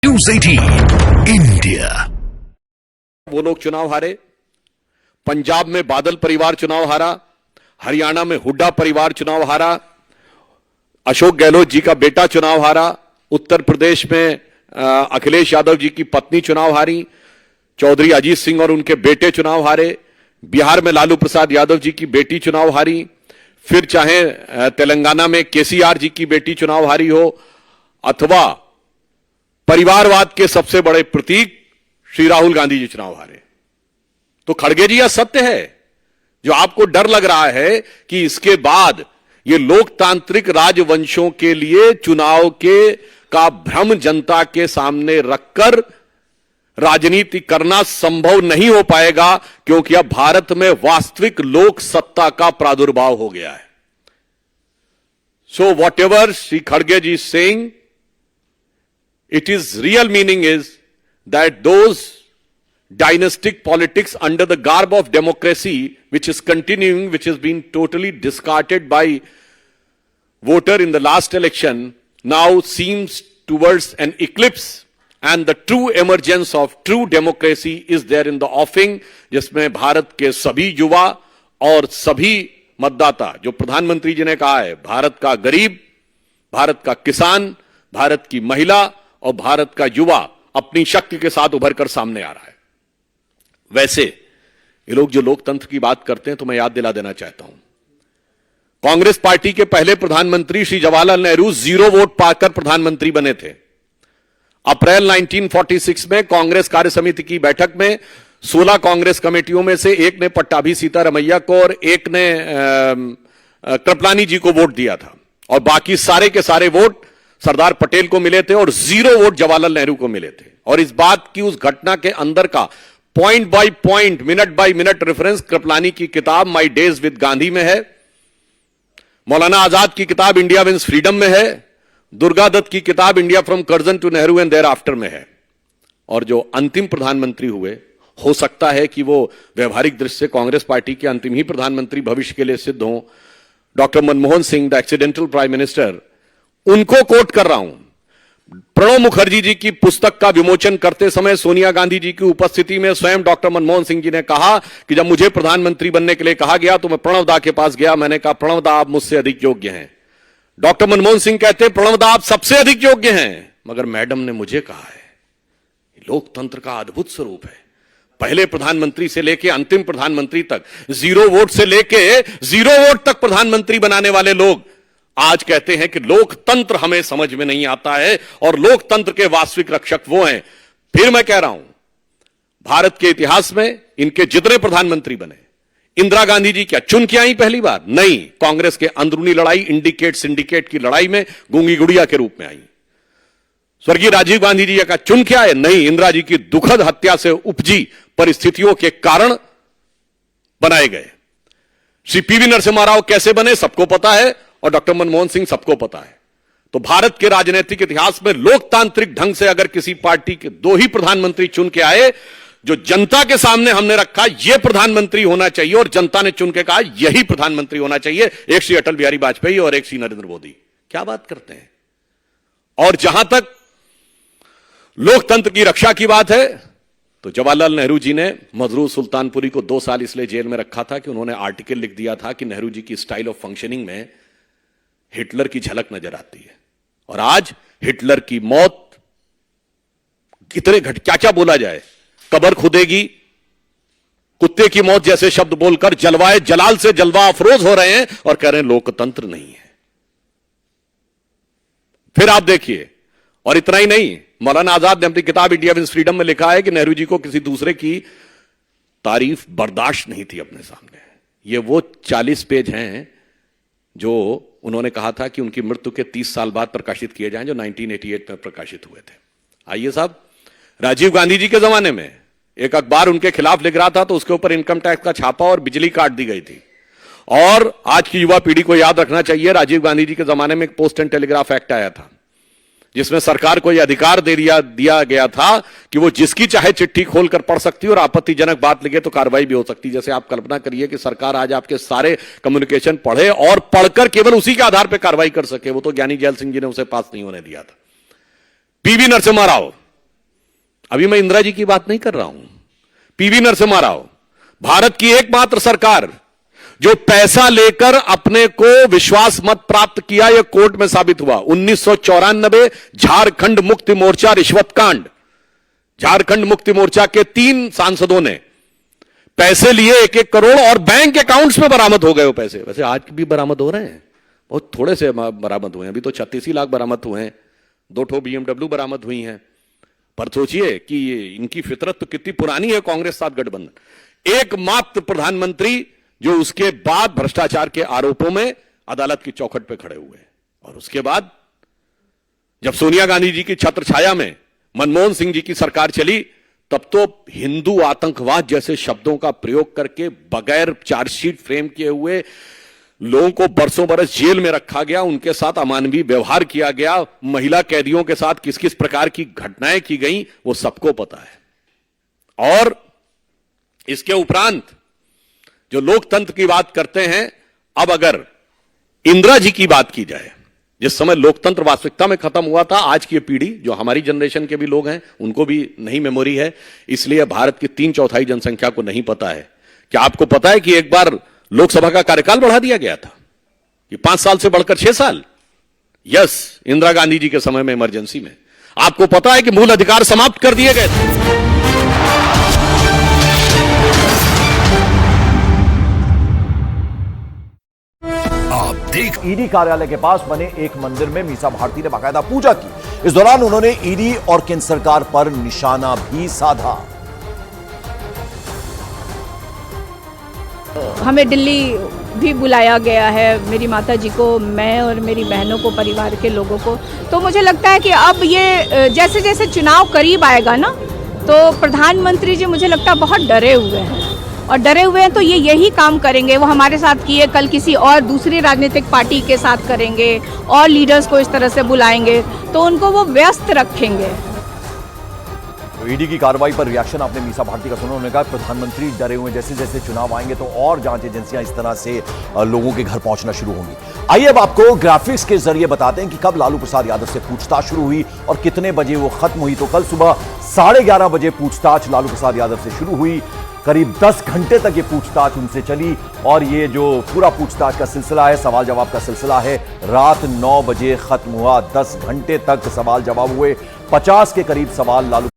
News 18 India. वो लोग चुनाव हारे, पंजाब में बादल परिवार चुनाव हारा, हरियाणा में हुड्डा परिवार चुनाव हारा, अशोक गहलोत जी का बेटा चुनाव हारा, उत्तर प्रदेश में अखिलेश यादव जी की पत्नी चुनाव हारी, चौधरी अजीत सिंह और उनके बेटे चुनाव हारे, बिहार में लालू प्रसाद यादव जी की बेटी चुनाव हारी, फिर चाहे तेलंगाना में केसीआर जी की बेटी चुनाव हारी हो, अथवा परिवारवाद के सबसे बड़े प्रतीक श्री राहुल गांधी जी चुनाव हारे। तो खड़गे जी यह सत्य है। जो आपको डर लग रहा है कि इसके बाद ये लोकतांत्रिक राजवंशों के लिए चुनाव का भ्रम जनता के सामने रखकर राजनीति करना संभव नहीं हो पाएगा, क्योंकि अब भारत में वास्तविक लोक सत्ता का प्रादुर्भाव हो गया है। सो वॉट एवर श्री खड़गे जी saying, it is real meaning is that those dynastic politics under the garb of democracy, which is continuing, which has been totally discarded by voter in the last election, now seems towards an eclipse, and the true emergence of true democracy is there in the offing, जिसमें भारत के सभी युवा और सभी मतदाता, जो प्रधानमंत्री जी ने कहा है, भारत का गरीब, भारत का किसान, भारत की महिला और भारत का युवा अपनी शक्ति के साथ उभर कर सामने आ रहा है। वैसे ये लोग जो लोकतंत्र की बात करते हैं, तो मैं याद दिला देना चाहता हूं, कांग्रेस पार्टी के पहले प्रधानमंत्री श्री जवाहरलाल नेहरू 0 वोट पाकर प्रधानमंत्री बने थे। अप्रैल 1946 में कांग्रेस कार्य समिति की बैठक में 16 कांग्रेस कमेटियों में से एक ने पट्टाभी सीतारमैया को और एक ने कृपलानी जी को वोट दिया था, और बाकी सारे के सारे वोट सरदार पटेल को मिले थे और 0 वोट जवाहरलाल नेहरू को मिले थे। और इस बात की, उस घटना के अंदर का point by point, minute by minute reference Kripalani की किताब माय डेज विद गांधी में है, मौलाना आजाद की किताब इंडिया विंस फ्रीडम में है, दुर्गा दत्त की किताब India from Curzon to Nehru and thereafter में है। और जो अंतिम प्रधानमंत्री हुए, हो सकता है कि वो व्यवहारिक दृष्टि से कांग्रेस पार्टी के अंतिम ही प्रधानमंत्री भविष्य के लिए सिद्ध हों, doctor Manmohan Singh, the accidental prime minister, उनको कोट कर रहा हूं। प्रणब मुखर्जी जी की पुस्तक का विमोचन करते समय सोनिया गांधी जी की उपस्थिति में स्वयं डॉक्टर मनमोहन सिंह जी ने कहा कि जब मुझे प्रधानमंत्री बनने के लिए कहा गया तो मैं प्रणब दा के पास गया, मैंने कहा प्रणब दा आप मुझसे अधिक योग्य हैं। डॉक्टर मनमोहन सिंह कहते हैं प्रणब दा आप सबसे अधिक योग्य हैं, मगर मैडम ने मुझे कहा है। लोकतंत्र का अद्भुत स्वरूप है। पहले प्रधानमंत्री से लेके अंतिम प्रधानमंत्री तक, 0 वोट से लेके 0 वोट तक प्रधानमंत्री बनाने वाले लोग आज कहते हैं कि लोकतंत्र हमें समझ में नहीं आता है, और लोकतंत्र के वास्तविक रक्षक वो हैं। फिर मैं कह रहा हूं, भारत के इतिहास में इनके जितने प्रधानमंत्री बने, इंदिरा गांधी जी क्या चुन के आई पहली बार? नहीं, कांग्रेस के अंदरूनी लड़ाई, इंडिकेट सिंडिकेट की लड़ाई में गूंगी गुड़िया के रूप में आई। स्वर्गीय राजीव गांधी जी का चुन के आए? नहीं, इंदिरा जी की दुखद हत्या से उपजी परिस्थितियों के कारण बनाए गए। श्री पीवी नरसिम्हा राव कैसे बने सबको पता है, और डॉक्टर मनमोहन सिंह सबको पता है। तो भारत के राजनीतिक इतिहास में लोकतांत्रिक ढंग से अगर किसी पार्टी के 2 ही प्रधानमंत्री चुन के आए, जो जनता के सामने हमने रखा यह प्रधानमंत्री होना चाहिए, और जनता ने चुन के कहा यही प्रधानमंत्री होना चाहिए, एक श्री अटल बिहारी वाजपेयी और एक श्री नरेंद्र मोदी। क्या बात करते हैं। और जहां तक लोकतंत्र की रक्षा की बात है, तो जवाहरलाल नेहरू जी ने मजरूर सुल्तानपुरी को 2 साल इसलिए जेल में रखा था कि उन्होंने आर्टिकल लिख दिया था कि नेहरू जी की स्टाइल ऑफ फंक्शनिंग में हिटलर की झलक नजर आती है। और आज हिटलर की मौत कितने क्या क्या बोला जाए, कब्र खुदेगी, कुत्ते की मौत जैसे शब्द बोलकर जलवाए जलाल से जलवा अफरोज हो रहे हैं और कह रहे हैं लोकतंत्र नहीं है। फिर आप देखिए, और इतना ही नहीं, मौलाना आजाद ने अपनी किताब इंडिया विंस फ्रीडम में लिखा है कि नेहरू जी को किसी दूसरे की तारीफ बर्दाश्त नहीं थी अपने सामने। ये वो 40 पेज हैं जो उन्होंने कहा था कि उनकी मृत्यु के 30 साल बाद प्रकाशित किए जाएं, जो 1988 में प्रकाशित हुए थे। आइए साहब, राजीव गांधी जी के जमाने में एक अखबार उनके खिलाफ लिख रहा था तो उसके ऊपर इनकम टैक्स का छापा और बिजली काट दी गई थी। और आज की युवा पीढ़ी को याद रखना चाहिए, राजीव गांधी जी के जमाने में एक पोस्ट एंड टेलीग्राफ एक्ट आया था, जिसमें सरकार को यह अधिकार दिया गया था कि वो जिसकी चाहे चिट्ठी खोलकर पढ़ सकती है और आपत्तिजनक बात लगे तो कार्रवाई भी हो सकती है। जैसे आप कल्पना करिए कि सरकार आज आपके सारे कम्युनिकेशन पढ़े और पढ़कर केवल उसी के आधार पर कार्रवाई कर सके। वो तो ज्ञानी जैल सिंह जी ने उसे पास नहीं होने दिया था। पीवी नरसिम्हा राव अभी मैं इंदिरा जी की बात नहीं कर रहा हूं, पीवी नरसिम्हा राव, भारत की एकमात्र सरकार जो पैसा लेकर अपने को विश्वास मत प्राप्त किया, यह कोर्ट में साबित हुआ। 1994 झारखंड मुक्ति मोर्चा रिश्वत कांड, झारखंड मुक्ति मोर्चा के 3 सांसदों ने पैसे लिए 1-1 करोड़ और बैंक अकाउंट्स में बरामद हो गए वो पैसे। वैसे आज भी बरामद हो रहे हैं, बहुत थोड़े से बरामद हुए हैं, अभी तो 36 लाख बरामद हुए हैं, 2 ठो BMW बरामद हुई हैं। पर सोचिए कि इनकी फितरत तो कितनी पुरानी है कांग्रेस साथ गठबंधन। एकमात्र प्रधानमंत्री जो उसके बाद भ्रष्टाचार के आरोपों में अदालत की चौखट पे खड़े हुए, और उसके बाद जब सोनिया गांधी जी की छत्र छाया में मनमोहन सिंह जी की सरकार चली, तब तो हिंदू आतंकवाद जैसे शब्दों का प्रयोग करके बगैर चार्जशीट फ्रेम किए हुए लोगों को बरसों बरस जेल में रखा गया, उनके साथ अमानवीय व्यवहार किया गया, महिला कैदियों के साथ किस किस प्रकार की घटनाएं की गई वो सबको पता है। और इसके उपरांत जो लोकतंत्र की बात करते हैं, अब अगर इंदिरा जी की बात की जाए, जिस समय लोकतंत्र वास्तविकता में खत्म हुआ था, आज की पीढ़ी जो हमारी जनरेशन के भी लोग हैं उनको भी नहीं मेमोरी है, इसलिए भारत की 3/4 जनसंख्या को नहीं पता है। क्या आपको पता है कि एक बार लोकसभा का कार्यकाल बढ़ा दिया गया था, कि 5 साल से बढ़कर 6 साल? यस, इंदिरा गांधी जी के समय में इमरजेंसी में। आपको पता है कि मूल अधिकार समाप्त कर दिए गए थे। ईडी कार्यालय के पास बने एक मंदिर में मीसा भारती ने बाकायदा पूजा की। इस दौरान उन्होंने ईडी और केंद्र सरकार पर निशाना भी साधा। हमें दिल्ली भी बुलाया गया है, मेरी माता जी को, मैं और मेरी बहनों को, परिवार के लोगों को। तो मुझे लगता है कि अब ये जैसे जैसे चुनाव करीब आएगा ना, तो प्रधानमंत्री जी मुझे लगता है बहुत डरे हुए हैं, और डरे हुए हैं तो ये यही काम करेंगे। वो हमारे साथ किए, कल किसी और दूसरी राजनीतिक पार्टी के साथ करेंगे, और लीडर्स को इस तरह से बुलाएंगे, तो उनको वो व्यस्त रखेंगे। तो ईडी की कार्रवाई पर रिएक्शन आपने मीसा भारती का सुना। उन्होंने कहा प्रधानमंत्री डरे हुए, जैसे जैसे चुनाव आएंगे तो और जांच एजेंसियां इस तरह से लोगों के घर पहुंचना शुरू होंगी। आइए अब आपको ग्राफिक्स के जरिए बताते हैं कि कब लालू प्रसाद यादव से पूछताछ शुरू हुई और कितने बजे वो खत्म हुई। तो कल सुबह 11:30 बजे पूछताछ लालू प्रसाद यादव से शुरू हुई। करीब 10 घंटे तक ये पूछताछ उनसे चली, और ये जो पूरा पूछताछ का सिलसिला है, सवाल जवाब का सिलसिला है, रात 9 बजे खत्म हुआ। 10 घंटे तक सवाल जवाब हुए। 50 के करीब सवाल लालू